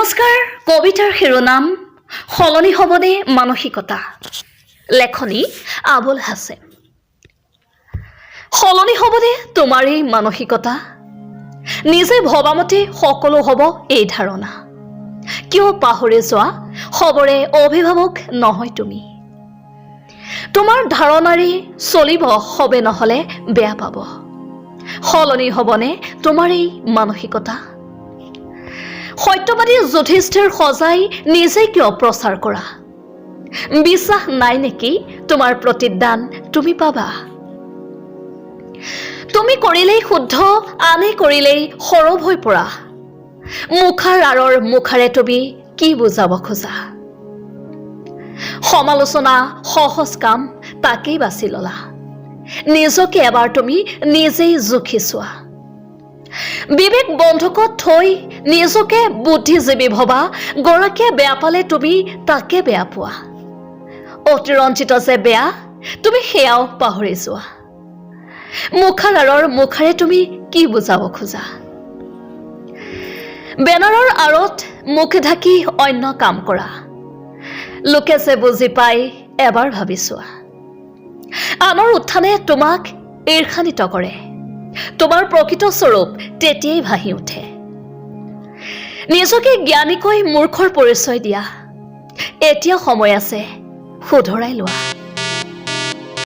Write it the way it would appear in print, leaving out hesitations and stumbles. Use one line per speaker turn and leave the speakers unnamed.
নমস্কাৰ কবিতাৰ শিৰোনাম সলনি হ'বনে মানসিকতা লেখনি আবুল হাছেম সলনি হ'বনে তোমাৰ এই মানসিকতা নিজে ভবামতে সকলো হ'ব এই ধাৰণা কিয় পাহৰি যোৱা খবৰে অভিভাৱক নহয় তুমি তোমাৰ ধাৰণাৰে চলিব হবে নহলে বেয়া পাব সলনি হ'বনে তোমাৰ এই মানসিকতা সত্যবাদী যুধিষ্ঠিৰ সজাই নিজে কিয় প্ৰচাৰ কৰা বিশ্বাস নাই নেকি তোমাৰ প্ৰতিদান তুমি পাবা তুমি কৰিলেই শুদ্ধ আনে কৰিলেই সৰব হৈ পৰা মুখাৰ আৰৰ মুখাৰে তুমি কি বুজাব খোজা সমালোচনা সহজ কাম তাকেই বাছি ললা নিজকে এবাৰ তুমি নিজেই জুখি চোৱা বিবেক বন্ধুকত থৈ নিজকে বুদ্ধিজীৱী ভবা গৰাকীয়ে বেয়া পালে তুমি তাকে বেয়া পোৱা অতিৰঞ্জিত যে বেয়া তুমি সেয়াও পাহৰি যোৱা মুখাৰ আৰৰ মুখাৰে তুমি কি বুজাব খোজা বেনাৰৰ আঁৰত মুখ ঢাকি অন্য কাম কৰা লোকে যে বুজি পাই এবাৰ ভাবি চোৱা আনৰ উত্থানে তোমাক ঈৰ্ষান্বিত কৰে তোমাৰ প্ৰকৃত স্বৰূপ তেতিয়াই ভাহি উঠে নিজকে জ্ঞানীকৈ মূৰ্খৰ পৰিচয় দিয়া এতিয়া সময় আছে শুধৰাই লোৱা